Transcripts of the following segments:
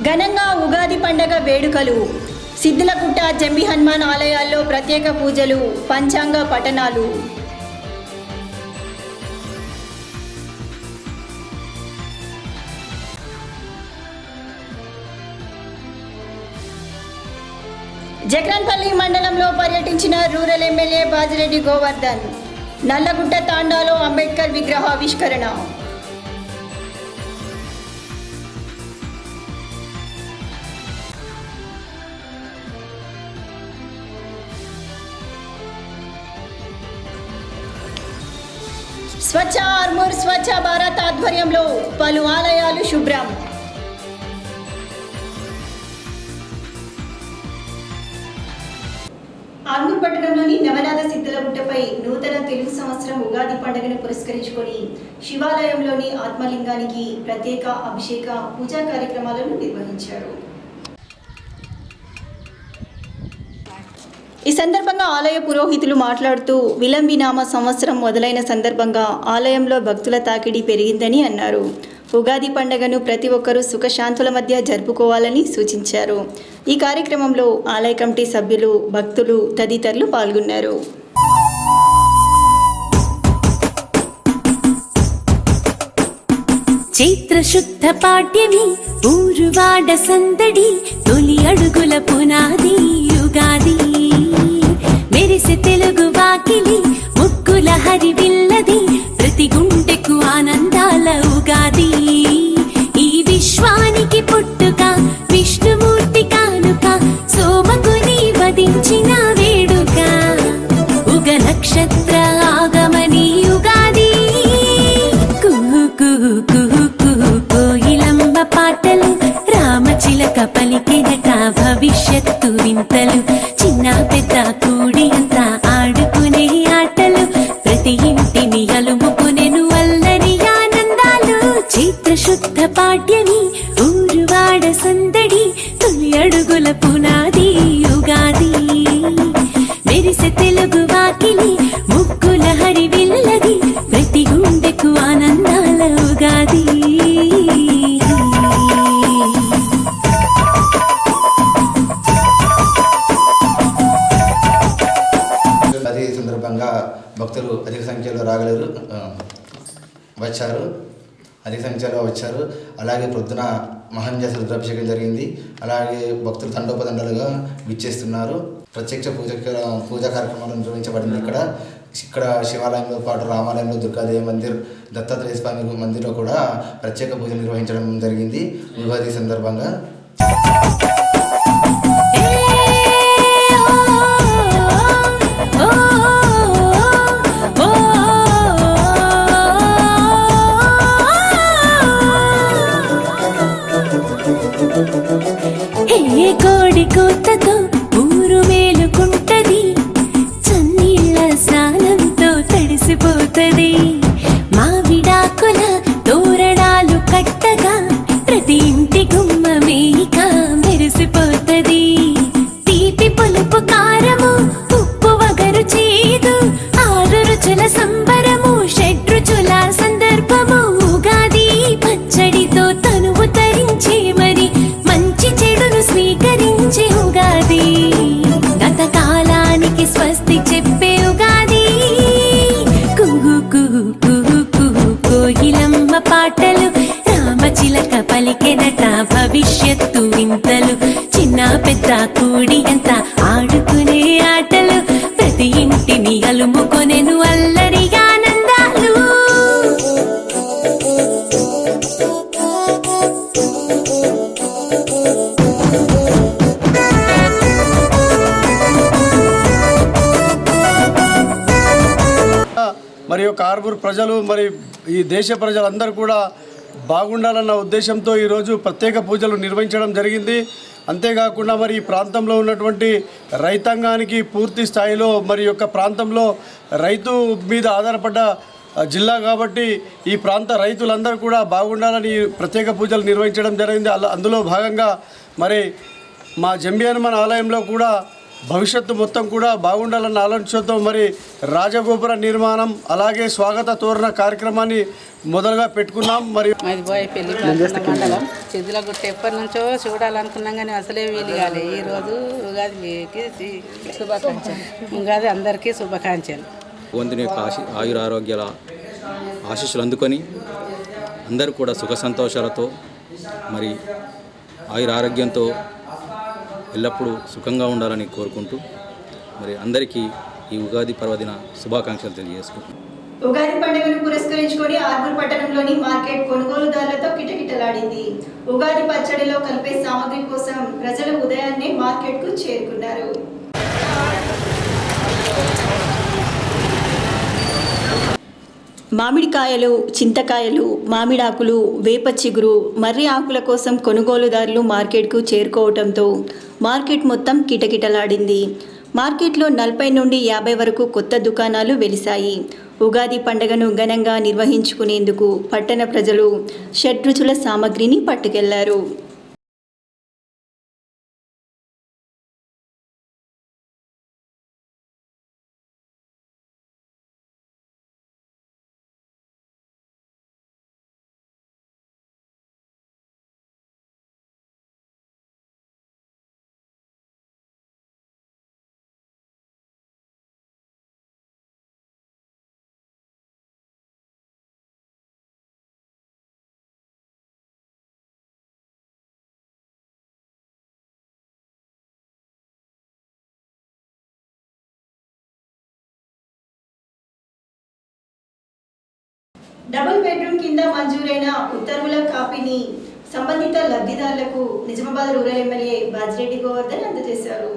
ఘనంగా ఉగాది పండగ వేడుకలు. సిద్దులగుట్ట జంబి హనుమాన్ ఆలయాల్లో ప్రత్యేక పూజలు, పంచాంగ పఠనాలు. జక్రన్పల్లి మండలంలో పర్యటించిన రూరల్ ఎమ్మెల్యే బాజిరెడ్డి గోవర్ధన్. నల్లగుట్ట తాండాలో అంబేద్కర్ విగ్రహ ఆవిష్కరణ. స్వచ్ఛ ఆర్మూర్ స్వచ్ఛ భారత్ ఆధ్వర్యంలో పలు ఆలయాలు శుభ్రం. ఆర్మూర్ పట్టణంలోని నవనాథ సిద్ధులగుట్టపై నూతన తెలుగు సంవత్సరం ఉగాది పండుగను పురస్కరించుకొని శివాలయంలోని ఆత్మలింగానికి ప్రత్యేక అభిషేక పూజా కార్యక్రమాలను నిర్వహించారు. ఈ సందర్భంగా ఆలయ పురోహితులు మాట్లాడుతూ విలంబినామ సంవత్సరం మొదలైన సందర్భంగా ఆలయంలో భక్తుల తాకిడి పెరిగిందని అన్నారు. ఉగాది పండుగను ప్రతి ఒక్కరూ సుఖశాంతుల మధ్య జరుపుకోవాలని సూచించారు. ఈ కార్యక్రమంలో ఆలయ కమిటీ సభ్యులు, భక్తులు తదితరులు పాల్గొన్నారు. చైత్ర శుద్ధ పాడ్యమి ఊరువాడ సందడి, తొలి అడుగుల పునాది యుగాది. మెరిసె తెలుగు వాకిలి ముక్కుల హరివిల్లది, ప్రతి గుండెకు ఆనందాల ఉగాది. ఈ విశ్వానికి పుట్టుక విష్ణుమూర్తి కానుక, సోమకుని వధించిన వేడుక. ఉగ నక్షత్ర ఆగమని యుగాది. కుహు కుహు కుహు కుహు కోయిలమ్మ పాటలు, రామచిలక పలికినట భవిష్యత్తు వింతలు. చిన్న పెద్ద కూడి అంతా ఆడుకునే ఆటలు, ప్రతి ఇంటిని అలుముకునేను అల్లరి ఆనందాలు. చైత్ర శుద్ధ పాడ్యమి ఊరువాడ సందడి, తొలి అడుగుల పునాది యుగాది. మెరిసె తెలుగు వాకిలి ముక్కుల హరివిల్లది, ప్రతి గుండెకు ఆనందాల ఉగాది. అదే సందర్భంగా భక్తులు అధిక సంఖ్యలో వచ్చారు. అలాగే పొద్దున మహంజస రుద్రాభిషేకం జరిగింది. అలాగే భక్తులు తండోపతండాలుగా విచ్చేస్తున్నారు. ప్రత్యక్ష పూజా కార్యక్రమాలు నిర్వహించబడింది. ఇక్కడ శివాలయంతో పాటు రామాలయంలో దుర్గాదేవి మందిర్, దత్తాత్రేయ స్వామి మందిర్లో కూడా ప్రత్యేక పూజ నిర్వహించడం జరిగింది. ఉగాది సందర్భంగా కోడి కూతతో ఊరు మేలుకుంటది, చన్నీళ్ళ స్నానంతో తడిసిపోతది. మావిడాకుల తోరణాలు కట్టగా, ప్రతి ఇంటి గుమ్మమేక మెరిసిపోతది. తీపి పులుపు కారము ఉప్పు వగరు చేదు, 6 రుచుల సంబరము షడ్రుచుల సందర్భము. ఉగాది పచ్చడితో తనువు తరించే మరి, మంచి చెడును స్వీకరించే ఉగాది. గతకాలానికి స్వస్తి చెప్పే ఉగాది. కుహు కుహు కుహు కుహు కోయిలమ్మ పాటలు, రామచిలక పలికెనట భవిష్యత్తు వింతలు. చిన్న పెద్ద కూడి అంత ఆడుకునే ఆటలు, ప్రతి ఇంటిని అలుముకొనెను అల్లరి ఆనందాలు. మరి యొక్క ఆర్మూర్ ప్రజలు, మరి ఈ దేశ ప్రజలందరూ కూడా బాగుండాలన్న ఉద్దేశంతో ఈరోజు ప్రత్యేక పూజలు నిర్వహించడం జరిగింది. అంతేకాకుండా మరి ఈ ప్రాంతంలో ఉన్నటువంటి రైతాంగానికి పూర్తి స్థాయిలో మరి యొక్క ప్రాంతంలో రైతు మీద ఆధారపడ్డ జిల్లా కాబట్టి ఈ ప్రాంత రైతులందరూ కూడా బాగుండాలని ప్రత్యేక పూజలు నిర్వహించడం జరిగింది. అందులో భాగంగా మరి మా జంబి హనుమాన్ ఆలయంలో కూడా భవిష్యత్తు మొత్తం కూడా బాగుండాలన్న ఆలోచనతో మరి రాజగోపుర నిర్మాణం అలాగే స్వాగత తోరణ కార్యక్రమాన్ని మొదలుగా పెట్టుకున్నాం. మరి మాది బోయపల్లి మండలం చిద్దులగుట్ట ఎప్పటి నుంచో చూడాలనుకున్నాం కానీ అసలే వీలు కాలే. ఈరోజు ఉగాదికి శుభాకాంక్షలు. ఉగాది అందరికీ శుభాకాంక్షలు. భగవంతుని యొక్క ఆయుర ఆరోగ్యాల ఆశీస్సులు అందుకొని అందరూ కూడా సుఖ సంతోషాలతో మరి ఆయుర ఆరోగ్యంతో ఎల్లప్పుడూ సుఖంగా ఉండాలని కోరుకుంటూ మరి అందరికీ ఈ ఉగాది పర్వదిన శుభాకాంక్షలు తెలియజేసుకుంటున్నాం. ఉగాది పండుగను పురస్కరించుకొని ఆర్మూర్ పట్టణంలోని మార్కెట్ కొనుగోలుదారులతో కిటకిటలాడింది. ఉగాది పచ్చడిలో కలిపే సామగ్రి కోసం ప్రజలు ఉదయాన్నే మార్కెట్కు చేరుకున్నారు. మామిడికాయలు, చింతకాయలు, మామిడాకులు, వేప చిగురు, మర్రి ఆకుల కోసం కొనుగోలుదారులు మార్కెట్కు చేరుకోవడంతో మార్కెట్ మొత్తం కిటకిటలాడింది. మార్కెట్లో 40 నుండి 50 వరకు కొత్త దుకాణాలు వెలిశాయి. ఉగాది పండుగను ఘనంగా నిర్వహించుకునేందుకు పట్టణ ప్రజలు షడ్రుచుల సామగ్రిని పట్టుకెళ్లారు. డబుల్ బెడ్రూమ్ కింద మంజూరైన ఉత్తర్వుల కాపీని సంబంధిత లబ్ధిదారులకు నిజామాబాద్ రూరల్ ఎమ్మెల్యే బాజిరెడ్డి గోవర్ధన్ అందజేశారు.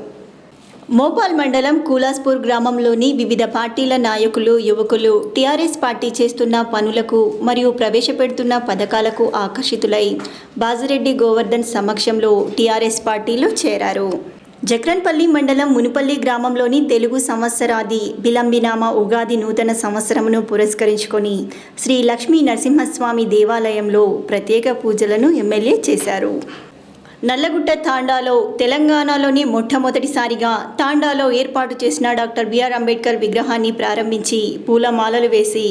మోపాల్ మండలం కూలాస్పూర్ గ్రామంలోని వివిధ పార్టీల నాయకులు, యువకులు టీఆర్ఎస్ పార్టీ చేస్తున్న పనులకు మరియు ప్రవేశపెడుతున్న పథకాలకు ఆకర్షితులై బాజిరెడ్డి గోవర్ధన్ సమక్షంలో టీఆర్ఎస్ పార్టీలో చేరారు. జక్రన్పల్లి మండలం మునుపల్లి గ్రామంలోని తెలుగు సంవత్సరాది బిలంబినామ ఉగాది నూతన సంవత్సరమును పురస్కరించుకొని శ్రీ లక్ష్మీ నరసింహస్వామి దేవాలయంలో ప్రత్యేక పూజలను ఎమ్మెల్యే చేశారు. నల్లగుట్ట తాండాలో తెలంగాణలోని మొట్టమొదటిసారిగా తాండాలో ఏర్పాటు చేసిన డాక్టర్ బిఆర్ అంబేద్కర్ విగ్రహాన్ని ప్రారంభించి పూలమాలలు వేసి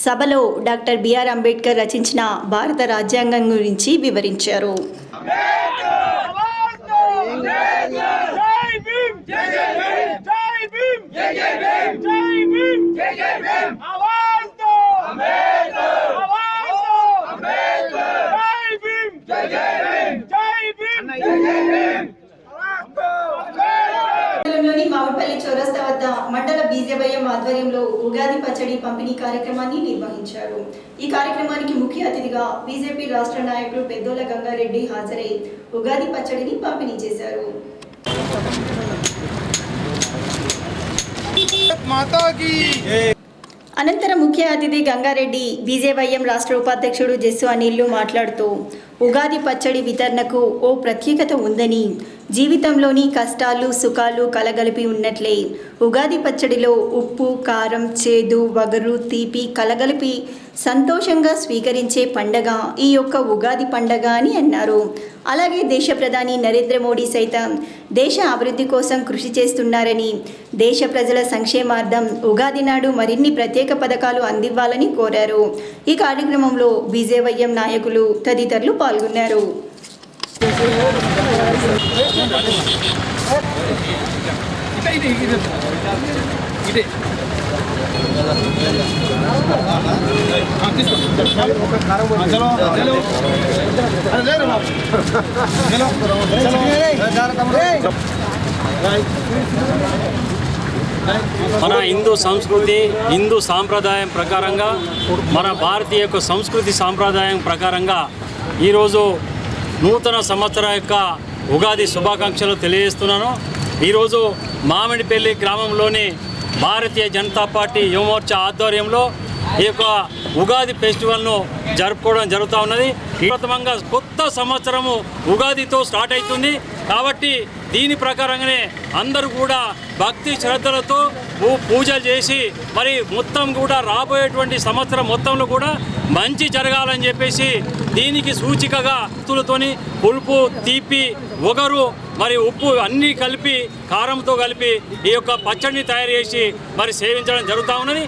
సభలో డాక్టర్ బిఆర్ అంబేద్కర్ రచించిన భారత రాజ్యాంగం గురించి వివరించారు. మామిడిపల్లి చౌరస్తా వద్ద మండల బీజేవైఎం ఆధ్వర్యంలో ఉగాది పచ్చడి పంపిణీ కార్యక్రమాన్ని నిర్వహించారు. ఈ కార్యక్రమానికి ముఖ్య అతిథిగా బీజేపీ రాష్ట్ర నాయకులు పెద్దోల గంగారెడ్డి హాజరై ఉగాది పచ్చడిని పంపిణీ చేశారు. అనంతరం ముఖ్య అతిథి గంగారెడ్డి, బీజేవైఎం రాష్ట్ర ఉపాధ్యక్షుడు జస్సు అనిల్లు మాట్లాడుతూ ఉగాది పచ్చడి వితరణకు ఓ ప్రత్యేకత ఉందని, జీవితంలోని కష్టాలు సుఖాలు కలగలిపి ఉన్నట్లే ఉగాది పచ్చడిలో ఉప్పు, కారం, చేదు, వగరు, తీపి కలగలిపి సంతోషంగా స్వీకరించే పండగ ఈ యొక్క ఉగాది పండగ అని అన్నారు. అలాగే దేశ ప్రధాని నరేంద్ర మోడీ సైతం దేశ అభివృద్ధి కోసం కృషి చేస్తున్నారని, దేశ ప్రజల సంక్షేమార్థం ఉగాది నాడు మరిన్ని ప్రత్యేక పథకాలు అందివ్వాలని కోరారు. ఈ కార్యక్రమంలో బీజేవైఎం నాయకులు తదితరులు పాల్గొన్నారు. మన హిందూ సంస్కృతి, హిందూ సాంప్రదాయం ప్రకారంగా, మన భారతీయ యొక్క సంస్కృతి సాంప్రదాయం ప్రకారంగా ఈరోజు నూతన సంవత్సర యొక్క ఉగాది శుభాకాంక్షలు తెలియజేస్తున్నాను. ఈరోజు మామిడిపల్లి గ్రామంలోని భారతీయ జనతా పార్టీ యువమోర్చా ఆధ్వర్యంలో ఈ యొక్క ఉగాది ఫెస్టివల్ను జరుపుకోవడం జరుగుతూ ఉన్నది. ప్రథమంగా కొత్త సంవత్సరము ఉగాదితో స్టార్ట్ అవుతుంది కాబట్టి దీని ప్రకారంగానే అందరూ కూడా భక్తి శ్రద్ధలతో పూజలు చేసి మరి మొత్తం కూడా రాబోయేటువంటి సంవత్సరం మొత్తంలో కూడా మంచి జరగాలని చెప్పేసి దీనికి సూచికగా భక్తులతోని పులుపు తీపి ఒగరు మరి ఉప్పు అన్నీ కలిపి కారంతో కలిపి ఈ యొక్క పచ్చడిని తయారు చేసి మరి సేవించడం జరుగుతూ ఉన్నది.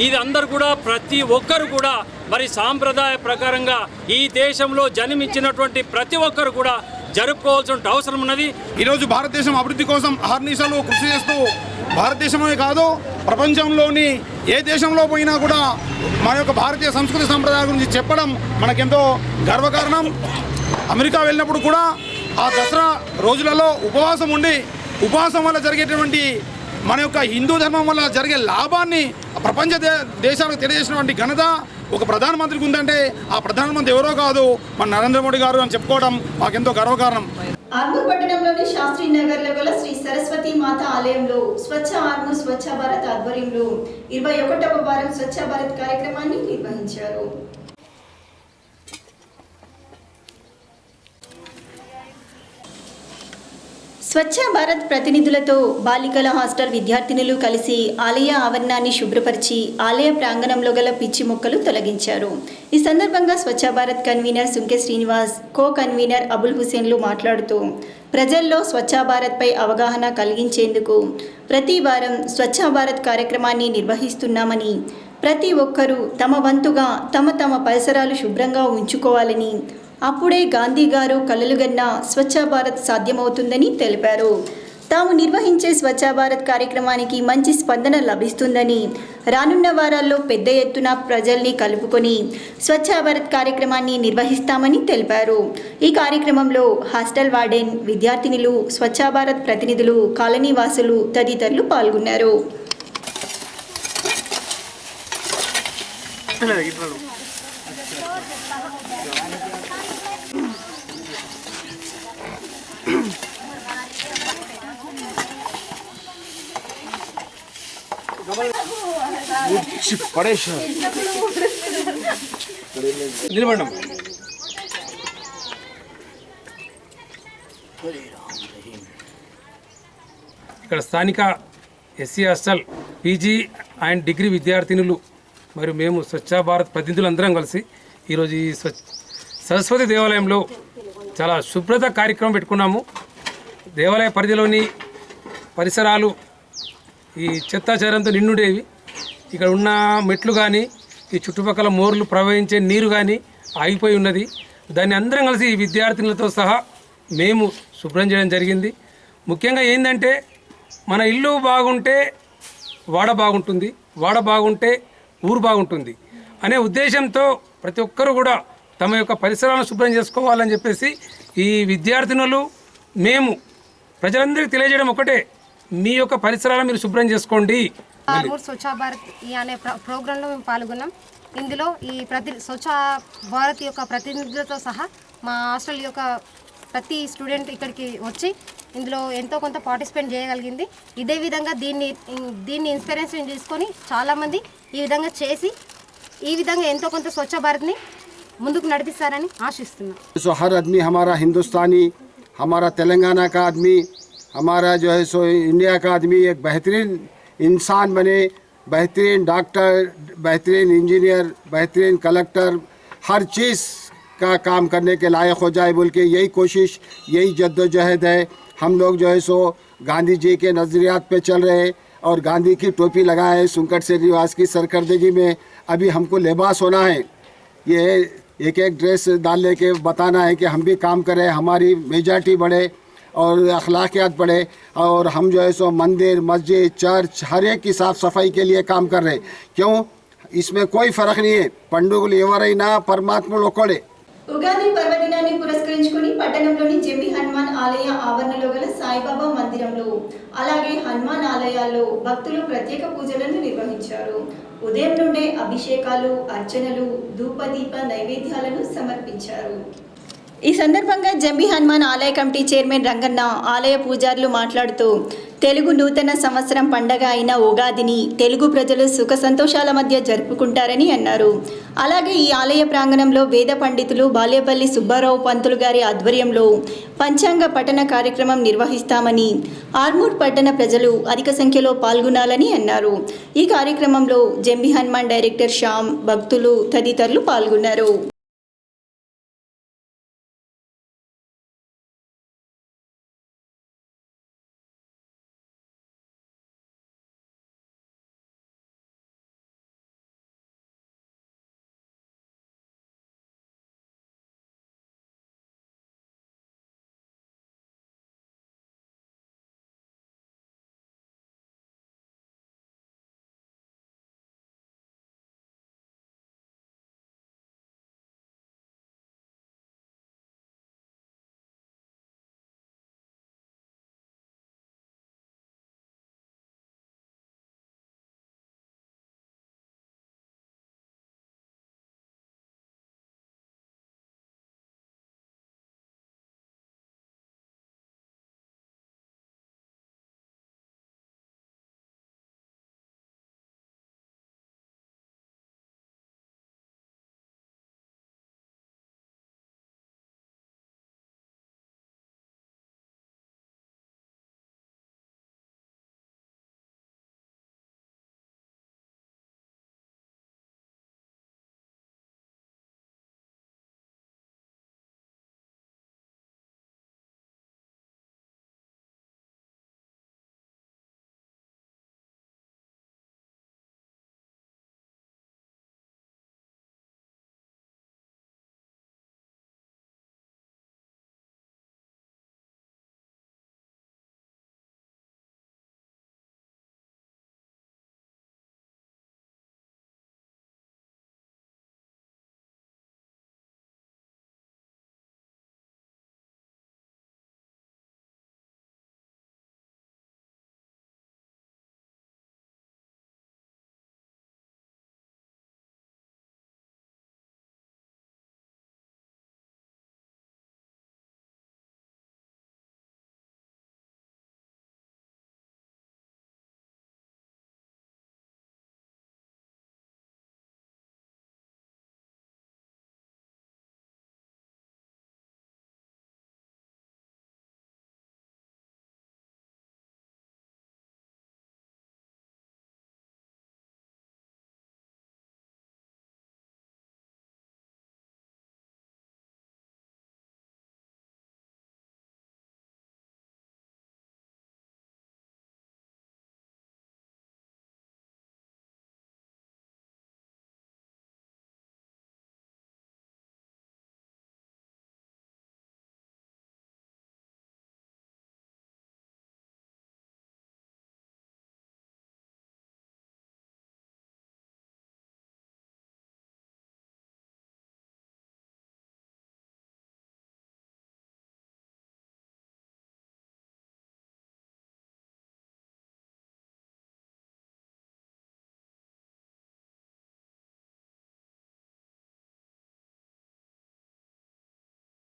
ఇది అందరూ కూడా ప్రతి ఒక్కరు కూడా మరి సాంప్రదాయ ప్రకారంగా ఈ దేశంలో జన్మించినటువంటి ప్రతి ఒక్కరు కూడా జరుపుకోవాల్సిన అవసరం ఉన్నది. ఈరోజు భారతదేశం అభివృద్ధి కోసం అహర్నిశలు కృషి చేస్తూ భారతదేశమే కాదు ప్రపంచంలోని ఏ దేశంలో పోయినా కూడా మన యొక్క భారతీయ సంస్కృతి సంప్రదాయం గురించి చెప్పడం మనకెంతో గర్వకారణం. అమెరికా వెళ్ళినప్పుడు కూడా ఆ దసరా రోజులలో ఉపవాసం ఉండి ఉపవాసం వల్ల జరిగేటువంటి మన యొక్క హిందూ ధర్మం వల్ల జరిగే లాభాన్ని ప్రపంచ దేశాలకు తెలియజేసినటువంటి ఘనత ఒక ప్రధానమంత్రికి ఉందంటే ఆ ప్రధానమంత్రి ఎవరో కాదు మన నరేంద్ర మోడీ గారు అని చెప్పుకోవడం మాకెంతో గర్వకారణం. ఆర్మూర్ పట్టణంలోని శాస్త్రీ నగర్లో గల శ్రీ సరస్వతి మాత ఆలయంలో స్వచ్ఛ ఆర్మూర్ స్వచ్ఛ భారత్ ఆధ్వర్యంలో 21వ వారం స్వచ్ఛ భారత్ కార్యక్రమాన్ని నిర్వహించారు. స్వచ్ఛ భారత్ ప్రతినిధులతో బాలికల హాస్టల్ విద్యార్థినులు కలిసి ఆలయ ఆవరణాన్ని శుభ్రపరిచి ఆలయ ప్రాంగణంలో గల పిచ్చి మొక్కలు తొలగించారు. ఈ సందర్భంగా Swachh Bharat convener Sunke Srinivas, co convener Abul హుసేన్లు మాట్లాడుతూ ప్రజల్లో స్వచ్ఛ భారత్పై అవగాహన కలిగించేందుకు ప్రతి వారం స్వచ్ఛ భారత్ కార్యక్రమాన్ని నిర్వహిస్తున్నామని, ప్రతి ఒక్కరూ తమ వంతుగా తమ పరిసరాలు శుభ్రంగా ఉంచుకోవాలని, అప్పుడే గాంధీ గారు కలలుగన్న స్వచ్ఛ భారత్ సాధ్యమవుతుందని తెలిపారు. తాము నిర్వహించే స్వచ్ఛ భారత్ కార్యక్రమానికి మంచి స్పందన లభిస్తుందని, రానున్న వారాల్లో పెద్ద ఎత్తున ప్రజల్ని కలుపుకొని స్వచ్ఛ భారత్ కార్యక్రమాన్ని నిర్వహిస్తామని తెలిపారు. ఈ కార్యక్రమంలో హాస్టల్ వార్డెన్, విద్యార్థినులు, స్వచ్ఛ భారత్ ప్రతినిధులు, కాలనీ వాసులు తదితరులు పాల్గొన్నారు. నిలబడం ఇక్కడ స్థానిక SC hostel PG and degree విద్యార్థినులు మరియు మేము స్వచ్ఛ భారత్ ప్రతినిధులందరం కలిసి ఈరోజు ఈ సరస్వతి దేవాలయంలో చాలా శుభ్రత కార్యక్రమం పెట్టుకున్నాము. దేవాలయ పరిధిలోని పరిసరాలు ఈ చెత్తాచారంతో నిండుండేవి. ఇక్కడ ఉన్న మెట్లు కానీ ఈ చుట్టుపక్కల మోర్లు ప్రవహించే నీరు కానీ ఆగిపోయి ఉన్నది. దాన్ని అందరం కలిసి ఈ విద్యార్థినులతో సహా మేము శుభ్రం చేయడం జరిగింది. ముఖ్యంగా ఏంటంటే మన ఇల్లు బాగుంటే వాడ బాగుంటుంది, వాడ బాగుంటే ఊరు బాగుంటుంది అనే ఉద్దేశంతో ప్రతి ఒక్కరూ కూడా తమ యొక్క పరిసరాలను శుభ్రం చేసుకోవాలని చెప్పేసి ఈ విద్యార్థినులు మేము ప్రజలందరికీ తెలియజేయడం ఒకటే, మీ యొక్క పరిసరాలను మీరు శుభ్రం చేసుకోండి. ఆర్మూర్ స్వచ్ఛ భారత్ అనే ప్రోగ్రాంలో మేము పాల్గొన్నాం. ఇందులో ఈ స్వచ్ఛ భారత్ యొక్క ప్రతినిధులతో సహా మా హాస్టల్ యొక్క ప్రతి స్టూడెంట్ ఇక్కడికి వచ్చి ఇందులో ఎంతో కొంత పార్టిసిపేట్ చేయగలిగింది. ఇదే విధంగా దీన్ని ఇన్స్పిరేషన్ తీసుకొని చాలామంది ఈ విధంగా చేసి ఈ విధంగా ఎంతో కొంత స్వచ్ఛ భారత్ని ముందుకు నడిపిస్తారని ఆశిస్తున్నాం. సో హర్ ఆద్మీ హమారా హిందుస్తానీ, हमारा तेलंगाना का आदमी, हमारा जो है सो इंडिया का आदमी एक बेहतरीन इंसान बने, बेहतरीन डॉक्टर, बेहतरीन इंजीनियर, बेहतरीन कलेक्टर, हर चीज़ का काम करने के लायक हो जाए बोल के यही कोशिश, यही जद्दोजहद है. हम लोग जो है सो गांधी जी के नज़रियात पे चल रहे हैं और गांधी की टोपी लगाए हैं. सुंकट श्रीनिवास की सरकर्दगी में अभी हमको लिबास होना है, ये एक एक ड्रेस डालने के बताना है कि हम भी काम करें, हमारी मेजॉरिटी बढ़े और अखलाकियात बढ़े. और हम जो है सो मंदिर, मस्जिद, चर्च हर एक की साफ़ सफाई के लिए काम कर रहे हैं. क्यों? इसमें कोई फ़र्क नहीं है. पंडुगुలు ఎవరైనా పరమాత్ముడు ఒక్కడే. ఉగాది పర్వదినాన్ని పురస్కరించుకుని పట్టణంలోని జెమ్మి హనుమాన్ ఆలయ ఆవరణలో గల సాయిబాబా మందిరంలో అలాగే హనుమాన్ ఆలయాల్లో భక్తులు ప్రత్యేక పూజలను నిర్వహించారు. ఉదయం నుండే అభిషేకాలు, అర్చనలు, ధూపదీప నైవేద్యాలను సమర్పించారు. ఈ సందర్భంగా జంబి హనుమాన్ ఆలయ కమిటీ చైర్మన్ రంగన్న, ఆలయ పూజారులు మాట్లాడుతూ తెలుగు నూతన సంవత్సరం పండగ అయిన ఉగాదిని తెలుగు ప్రజలు సుఖ సంతోషాల మధ్య జరుపుకుంటారని అన్నారు. అలాగే ఈ ఆలయ ప్రాంగణంలో వేద పండితులు బాలేపల్లి సుబ్బారావు పంతులు గారి ఆధ్వర్యంలో పంచాంగ పఠన కార్యక్రమం నిర్వహిస్తామని, ఆర్మూర్ పట్టణ ప్రజలు అధిక సంఖ్యలో పాల్గొనాలని అన్నారు. ఈ కార్యక్రమంలో జంబి హనుమాన్ డైరెక్టర్ శ్యామ్, భక్తులు తదితరులు పాల్గొన్నారు.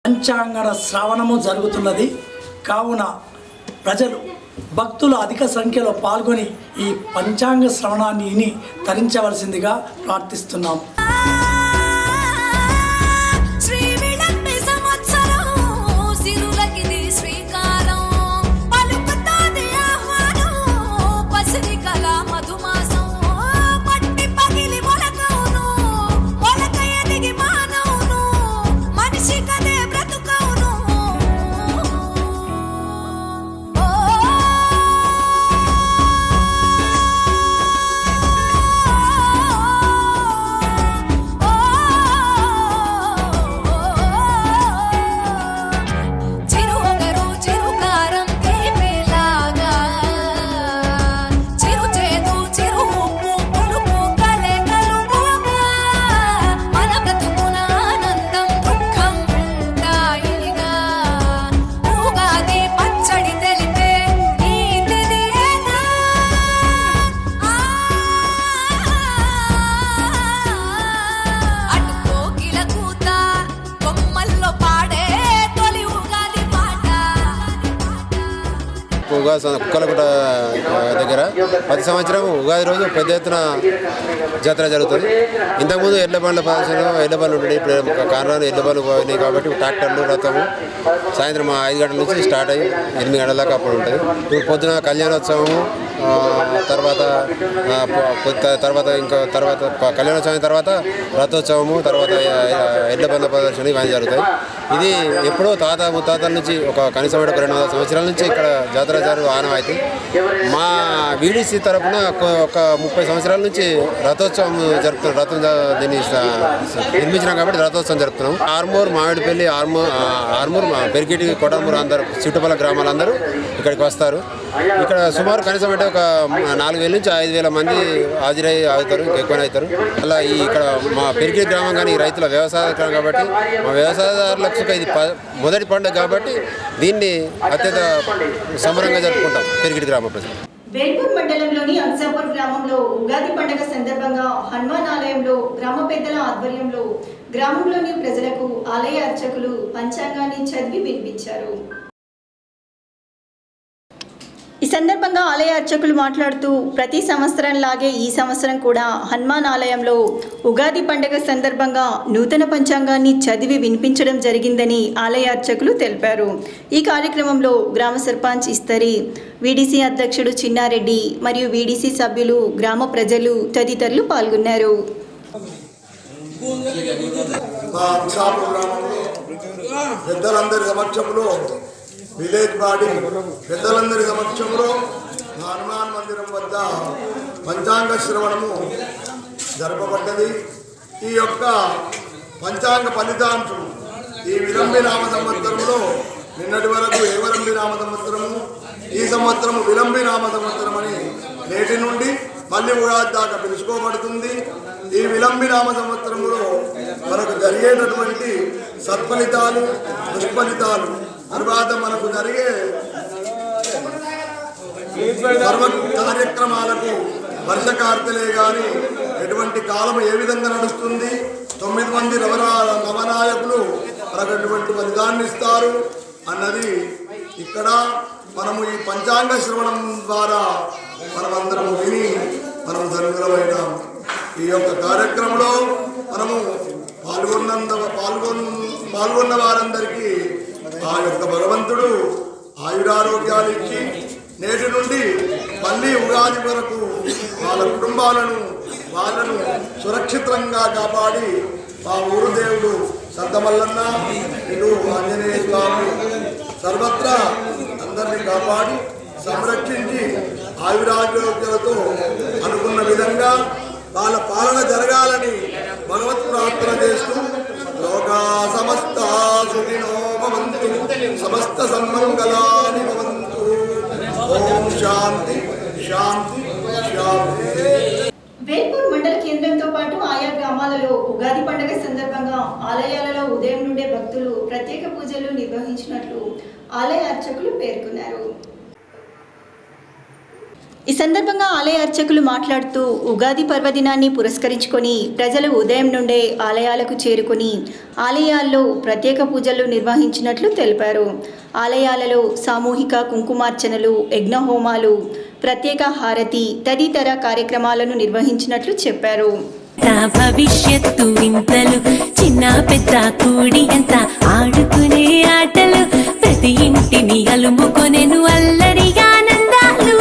పంచాంగ శ్రవణము జరుగుతున్నది కావున ప్రజలు భక్తులు అధిక సంఖ్యలో పాల్గొని ఈ పంచాంగ శ్రవణాన్ని తరించవలసిందిగా ప్రార్థిస్తున్నాం. ఉగాది కుక్కలగుట్ట దగ్గర ప్రతి సంవత్సరం ఉగాది రోజు పెద్ద ఎత్తున జాతర జరుగుతుంది. ఇంతకుముందు ఎడ్ల బండ్ల ప్రదర్శనలో ఎడ్ల బండ్లు ఉండే, ఇప్పుడు కారణాలు ఎడ్ల బండ్లు పోయినాయి కాబట్టి ట్రాక్టర్లు రథము సాయంత్రం 5 గంటల నుంచి స్టార్ట్ అయ్యి 8 గంటల దాకా అప్పుడు ఉంటుంది. ఇప్పుడు పొద్దున కళ్యాణోత్సవము, తర్వాత కళ్యాణోత్సవం తర్వాత రథోత్సవము, తర్వాత ఎడ్ల బండ్ల ప్రదర్శన ఇవన్నీ జరుగుతాయి. ఇది ఎప్పుడో తాత ముత్తాతల నుంచి కనీసం 200 సంవత్సరాల నుంచి ఇక్కడ జాతర ఆనవాయితీ. మా వీడీసీ తరఫున ఒక 30 సంవత్సరాల నుంచి రథోత్సవం జరుపుతున్నాం. రథం దీన్ని నిర్మించినాం కాబట్టి రథోత్సవం జరుపుతున్నాం. ఆర్మూర్, మామిడిపల్లి, ఆర్మూర్, పెరికిటి, కొడమూరు అందరూ చుట్టుపక్కల గ్రామాలందరూ ఇక్కడికి వస్తారు. ఇక్కడ సుమారు కనీసం అంటే ఒక 4,000 నుంచి 5,000 మంది హాజరై ఆగుతారు, ఎక్కువనే అవుతారు. అలా ఇక్కడ మా పెరికిటి గ్రామం కానీ రైతుల వ్యవసాయ గ్రామం కాబట్టి మా వ్యవసాయదారులకు ఇది మొదటి పండుగ కాబట్టి దీన్ని అత్యంత సంబరంగా జరుపుకుంటాం పెరికిటి గ్రామ ప్రజలు. వేల్పూర్ మండలంలోని అంసాపూర్ గ్రామంలో ఉగాది పండుగ సందర్భంగా హనుమాన్ ఆలయంలో గ్రామ పెద్దల ఆధ్వర్యంలో గ్రామంలోని ప్రజలకు ఆలయ అర్చకులు పంచాంగాన్ని చదివి వినిపించారు. ఈ సందర్భంగా ఆలయ అర్చకులు మాట్లాడుతూ ప్రతి సంవత్సరంలాగే ఈ సంవత్సరం కూడా హనుమాన్ ఆలయంలో ఉగాది పండుగ సందర్భంగా నూతన పంచాంగాన్ని చదివి వినిపించడం జరిగిందని ఆలయ అర్చకులు తెలిపారు. ఈ కార్యక్రమంలో గ్రామ సర్పంచ్ ఇస్తరి, వీడీసీ అధ్యక్షుడు చిన్నారెడ్డి మరియు వీడీసీ సభ్యులు, గ్రామ ప్రజలు తదితరులు పాల్గొన్నారు. విలేజ్ బాడీ పెద్దలందరి సమక్షంలో హనుమాన్ మందిరం వద్ద పంచాంగ శ్రవణము జరపబడ్డది. ఈ యొక్క పంచాంగ ఫలితాంశం ఈ విలంబి నామ సంవత్సరంలో నిన్నటి వరకు ఏవరంబి నామ సంవత్సరము, ఈ సంవత్సరము విలంబి నామ సంవత్సరం అని నేటి నుండి మళ్ళీ ఉగాది దాకా పిలుచుకోబడుతుంది. ఈ విలంబి నామ సంవత్సరంలో మనకు జరిగేటటువంటి సత్ఫలితాలు, దుష్ఫలితాలు, తర్వాత మనకు జరిగే సర్వ కార్యక్రమాలకు వర్షకార్తెలే కానీ ఎటువంటి కాలం ఏ విధంగా నడుస్తుంది, 9 మంది నవనాయకులు మనకు ఎటువంటి ఫలితాన్ని ఇస్తారు అన్నది ఇక్కడ మనము ఈ పంచాంగ శ్రవణం ద్వారా మనమందరం విని మనం ధన్యులమైనాం. ఈ యొక్క కార్యక్రమంలో మనము పాల్గొన్న వారందరికీ ఆ యొక్క భగవంతుడు ఆయురారోగ్యాలు ఇచ్చి నేటి నుండి మళ్ళీ ఉగాది వరకు వాళ్ళ వాళ్ళను సురక్షితంగా కాపాడి మా ఊరు దేవుడు సంతమల్లన్న, ఇటు ఆంజనేయ స్వామి సర్వత్రా అందరినీ కాపాడి సంరక్షించి ఆయురారోగ్యాలతో అనుకున్న విధంగా వాళ్ళ పాలన జరగాలని భగవత్ ప్రార్థన చేస్తూ లోకా సమస్త సుఖినో భవంతు, సమస్త సన్మంగళాని భవంతు. ఓం శాంతి శాంతి శాంతి. వేల్పూర్ మండల కేంద్రంతో పాటు ఆయా గ్రామాలలో ఉగాది పండుగ సందర్భంగా ఆలయాలలో ఉదయం నుండే భక్తులు ప్రత్యేక పూజలు నిర్వహించినట్లు ఆలయ అర్చకులు పేర్కొన్నారు. ఈ సందర్భంగా ఆలయ అర్చకులు మాట్లాడుతూ ఉగాది పర్వదినాన్ని పురస్కరించుకొని ప్రజలు ఉదయం నుండే ఆలయాలకు చేరుకొని ఆలయాల్లో ప్రత్యేక పూజలు నిర్వహించినట్లు తెలిపారు. ఆలయాలలో సామూహిక కుంకుమార్చనలు, యజ్ఞహోమాలు, ప్రత్యేక హారతి తదితర కార్యక్రమాలను నిర్వహించినట్లు చెప్పారు. భవిష్యత్తు వింతలు, చిన్న పెద్ద కూడి అంత ఆడుకునే ఆటలు, ప్రతి ఇంటిని అలుముకొనెను అల్లరి ఆనందాలు.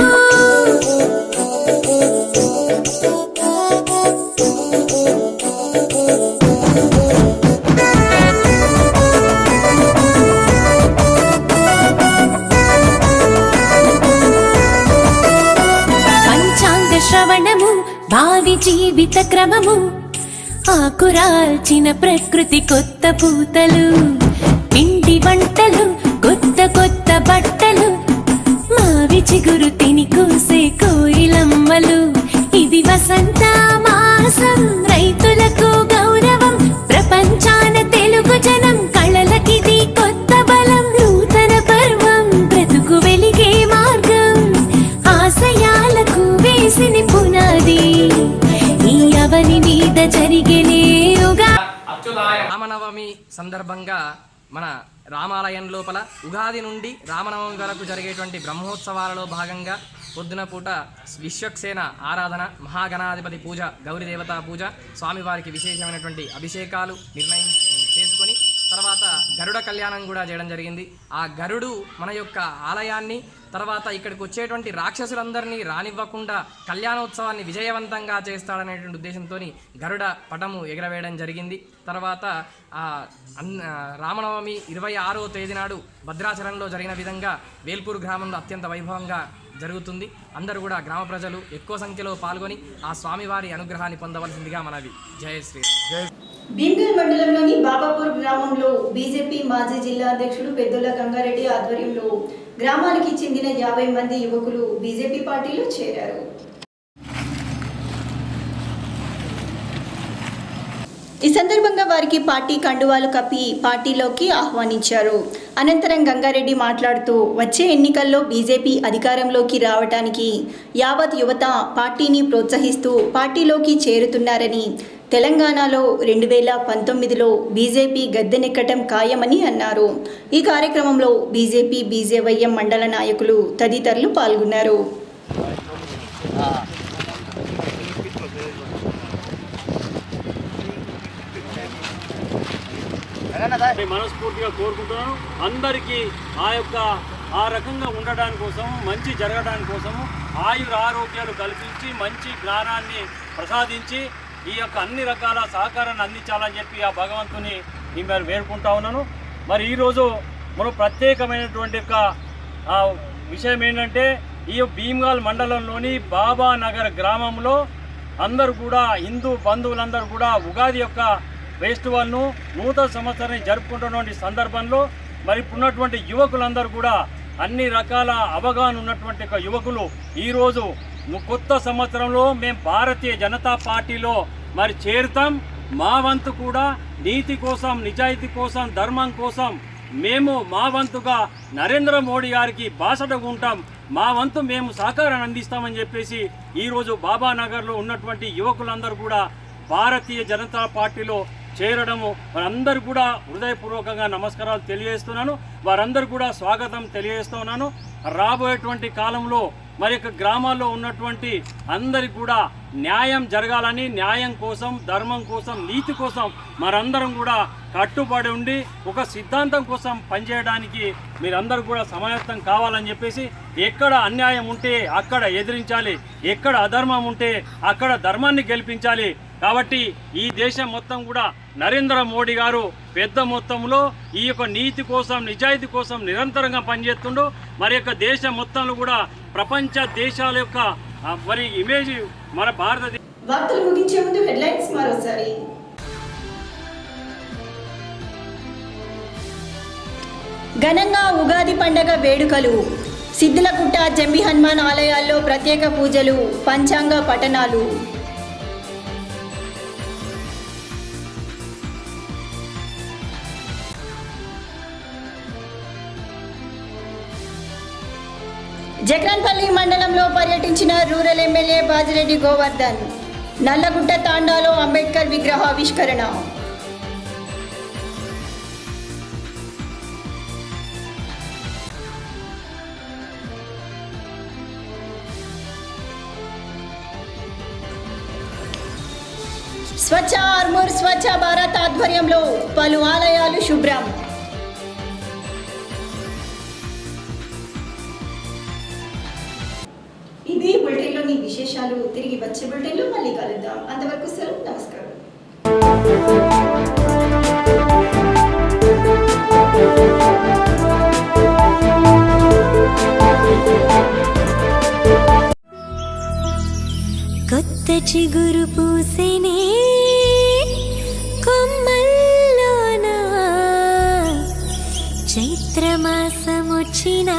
పంచాంగ శ్రవణము, భావి జీవిత క్రమము, ఆకురాల్చిన ప్రకృతి కొత్త పూతలు, పిండి వంటలు, కొత్త కొత్త బట్టలు, మావి చిగురు తిని కూసే కోయిలమ్మలు. ఇది వసంత మాసం, రైతులకు గౌరవం, ప్రపంచాన తెలుగు జనం కళలకిది కొత్త బలం. నూతన పర్వం, బ్రతుకు వెలిగే మార్గం, ఆశయాలకు వేసిన పునాది, ఈ అవని మీద జరిగేనేరుగా. రామనవమి సందర్భంగా మన రామాలయం లోపల ఉగాది నుండి రామనవమి వరకు జరిగేటువంటి బ్రహ్మోత్సవాలలో భాగంగా పొద్దున పూట విశ్వక్సేన ఆరాధన, మహాగణాధిపతి పూజ, గౌరీ దేవతా పూజ, స్వామివారికి విశేషమైనటువంటి అభిషేకాలు చేసుకొని తర్వాత గరుడ కళ్యాణం కూడా చేయడం జరిగింది. ఆ గరుడు మన యొక్క ఆలయాన్ని తర్వాత ఇక్కడికి వచ్చేటువంటి రాక్షసులందరినీ రానివ్వకుండా కళ్యాణోత్సవాన్ని విజయవంతంగా చేస్తాడనేటువంటి ఉద్దేశంతో గరుడ పటము ఎగరవేయడం జరిగింది. తర్వాత రామనవమి 26వ తేదీ నాడు భద్రాచలంలో జరిగిన విధంగా వేల్పూర్ గ్రామంలో అత్యంత వైభవంగా జరుగుతుంది. అందరూ కూడా గ్రామ ప్రజలు ఎక్కువ సంఖ్యలో పాల్గొని ఆ స్వామివారి అనుగ్రహాన్ని పొందవలసిందిగా మనవి. జయ శ్రీరామ్. భీమ్గల్ మండలంలోని బాబాపూర్ గ్రామంలో బీజేపీ మాజీ జిల్లా అధ్యక్షుడు పెద్దొల్ల గంగారెడ్డి ఆధ్వర్యంలో గ్రామానికి చెందిన 50 మంది యువకులు బీజేపీ పార్టీలో చేరారు. ఈ సందర్భంగా వారికి పార్టీ కండువాలు కప్పి పార్టీలోకి ఆహ్వానించారు. అనంతరం గంగారెడ్డి మాట్లాడుతూ వచ్చే ఎన్నికల్లో బీజేపీ అధికారంలోకి రావడానికి యావత్ యువత పార్టీని ప్రోత్సహిస్తూ పార్టీలోకి చేరుతున్నారని, తెలంగాణలో 2019లో బీజేపీ గద్దెనెక్కటం ఖాయమని అన్నారు. ఈ కార్యక్రమంలో బీజేపీ బీజేవైఎం మండల నాయకులు తదితరులు పాల్గొన్నారు. మనస్ఫూర్తిగా కోరుకుంటున్నాను. అందరికీ ఆ రకంగా ఉండడానికి కోసం, మంచి జరగడానికి కోసము ఆరోగ్యాలు కల్పించి మంచి జ్ఞానాన్ని ప్రసాదించి ఈ యొక్క అన్ని రకాల సహకారాన్ని అందించాలని చెప్పి ఆ భగవంతుని నేను వేడుకుంటా ఉన్నాను. మరి ఈరోజు మనం ప్రత్యేకమైనటువంటి యొక్క విషయం ఏంటంటే ఈ భీమ్గల్ మండలంలోని బాబానగర్ గ్రామంలో అందరూ కూడా హిందూ బంధువులందరూ కూడా ఉగాది యొక్క ఫెస్టివల్ను నూతన సంవత్సరాన్ని జరుపుకుంటున్నటువంటి సందర్భంలో మరి ఇప్పుడున్నటువంటి యువకులందరూ కూడా అన్ని రకాల అవగాహన ఉన్నటువంటి యువకులు ఈరోజు కొత్త సంవత్సరంలో మేము భారతీయ జనతా పార్టీలో మరి చేరుతాం. మా వంతు కూడా నీతి కోసం, నిజాయితీ కోసం, ధర్మం కోసం మేము మా వంతుగా నరేంద్ర మోడీ గారికి బాసటగా ఉంటాం. మా వంతు మేము సహకారాన్ని అందిస్తామని చెప్పేసి ఈరోజు బాబానగర్లో ఉన్నటువంటి యువకులందరూ కూడా భారతీయ జనతా పార్టీలో చేరడము వారందరూ కూడా హృదయపూర్వకంగా నమస్కారాలు తెలియజేస్తున్నాను. వారందరూ కూడా స్వాగతం తెలియజేస్తున్నాను. రాబోయేటువంటి కాలంలో మరి గ్రామాల్లో ఉన్నటువంటి అందరికి కూడా న్యాయం జరగాలని, న్యాయం కోసం, ధర్మం కోసం, నీతి కోసం మనందరం కూడా కట్టుబడి ఉండి ఒక సిద్ధాంతం కోసం పనిచేయడానికి మీరందరూ కూడా సమాయత్తం కావాలని చెప్పేసి, ఎక్కడ అన్యాయం ఉంటే అక్కడ ఎదిరించాలి, ఎక్కడ అధర్మం ఉంటే అక్కడ ధర్మాన్ని గెలిపించాలి. కాబట్టి ఈ దేశం మొత్తం కూడా నరేంద్ర మోడీ గారు పెద్ద మొత్తంలో ఈ యొక్క నీతి కోసం, నిజాయితీ కోసం నిరంతరంగా పనిచేస్తుండో మరి యొక్క దేశం మొత్తంలో కూడా ప్రపంచ దేశాల యొక్క మరి ఇమేజ్ మన భారతదేశం. వార్తలు ముగించే ముందు హెడ్లైన్స్ మరోసారి. ఘనంగా ఉగాది పండగ వేడుకలు. సిద్దులగుట్ట జంబి హనుమాన్ ఆలయాల్లో ప్రత్యేక పూజలు, పంచాంగ పఠనాలు. జక్రాన్పల్లి మండలంలో పర్యటించిన రూరల్ ఎమ్మెల్యే బాజిరెడ్డి గోవర్ధన్. నల్లగుట్ట తాండాలో అంబేద్కర్ విగ్రహ ఆవిష్కరణ. స్వచ్ఛ ఆర్మూర్ స్వచ్ఛ భారత్ ఆధ్వర్యంలో పలు ఆలయాలు శుభ్రం. ఇది బులెటిన్లోని విశేషాలు. తిరిగి వచ్చే బులెటిన్లో మళ్ళీ కలుద్దాం. అంతవరకు సెలవు. నమస్కారం. కొత్త చిగురు పూసేనే కొమ్మల్లోనా, చైత్రమాసమొచ్చినా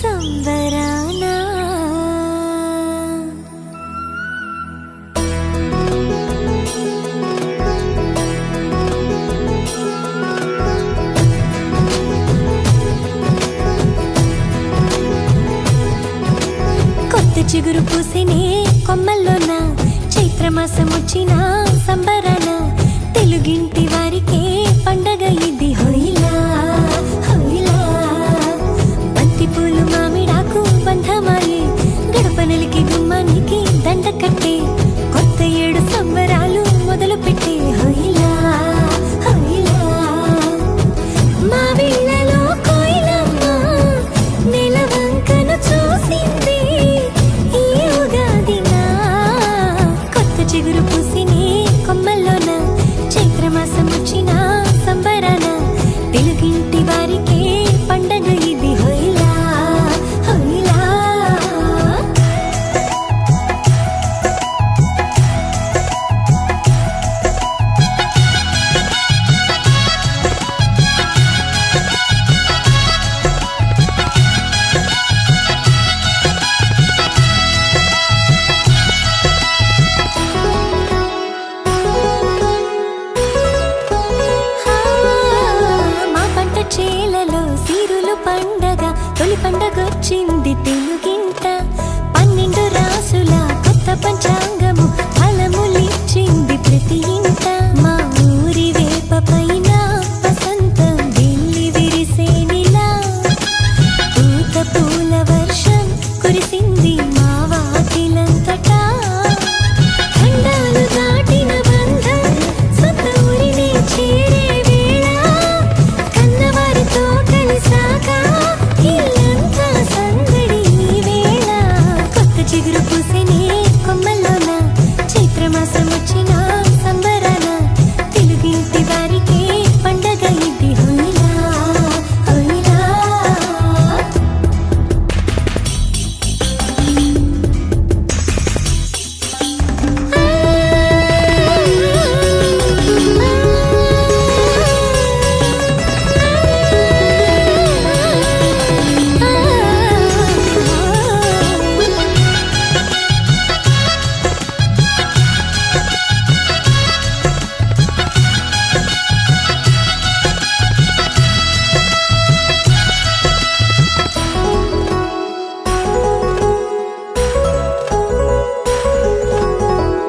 సంబరానా. కొత్త చిగురు పూసేనే కొమ్మల్లోన, చైత్రమాసమొచ్చినా సంబరాన. తెలుగింటి వారికే పండగ ఇది హోయిలా హోయిలా. బంతి పూలు మామిడాకు బంధమాయే, గడపనలికి గుమ్మానికి దండ కట్టే, కొత్త ఏడు సంబరాలు మొదలు పెట్టే హోయిలా హోయిలా. మా వీళ్ళలో కోయిలమ్మ నెలవంకను చూసింది ఈ ఉగాదిన. కొత్త చిగురు పూసినే కొమ్మల్లోన, చైత్రమాసం వచ్చిన సంబరాన, తెలుగింటి వారికే పండగ ఇది హోయిలా హోయిలా. మా పంట చేలలో సిరులు పండగ, తొలి పండగొచ్చింది తెలుగింట. 12 రాసుల కొత్త పంచాంగము ఫలములిచ్చింది ప్రతి ఇంట. మా ఊరి వేప పైన వసంతం వెళ్ళి విరిసేనిలా, పూత పూల వర్షం కురిసింది మా వాకిలంతటా. ఖండాలు దాటిన బంధం సొంత ఊరిని చేరే వేళ, కన్నవారితో కలిసాక ఇల్లంతా సందడి ఈ వేళ. కొత్త చిగురు పూసినే కొమ్మల్లోన, చైత్రమాసం వచ్చిన సంబరాన, తెలుగింటి వారికే పండగ ఇది హోయిలా హోయిలా.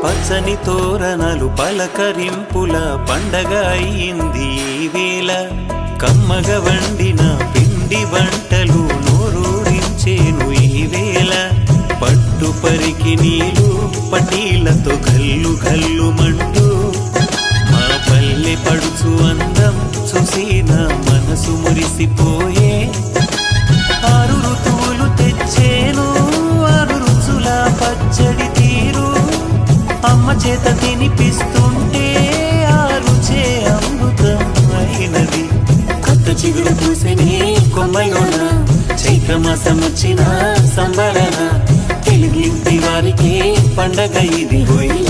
పచ్చని తోరణాలు పలకరింపుల పండగ అయింది ఈ వేళ. కమ్మగ వండిన పిండి వంటలు నోరూరించేను ఈ వేళ. పట్టు పరికి నీళ్ళు పటీలతో గల్లు గల్లు మంటూ, మా పల్లె పడుచు అందం చూసిన మనసు మురిసిపోయే. 6 ఋతువులు తెచ్చేను 6 రుచుల పచ్చడి తీరు, అమ్మ చేత తినిపిస్తుంటే ఆ రుచే అమృతం అయినది. కొత్త చిగురు పూసినే కొమ్మలోన, చైత్రమాసం వచ్చిన సంబరాన, తెలుగింటి వారికే పండగ ఇది హోయిలా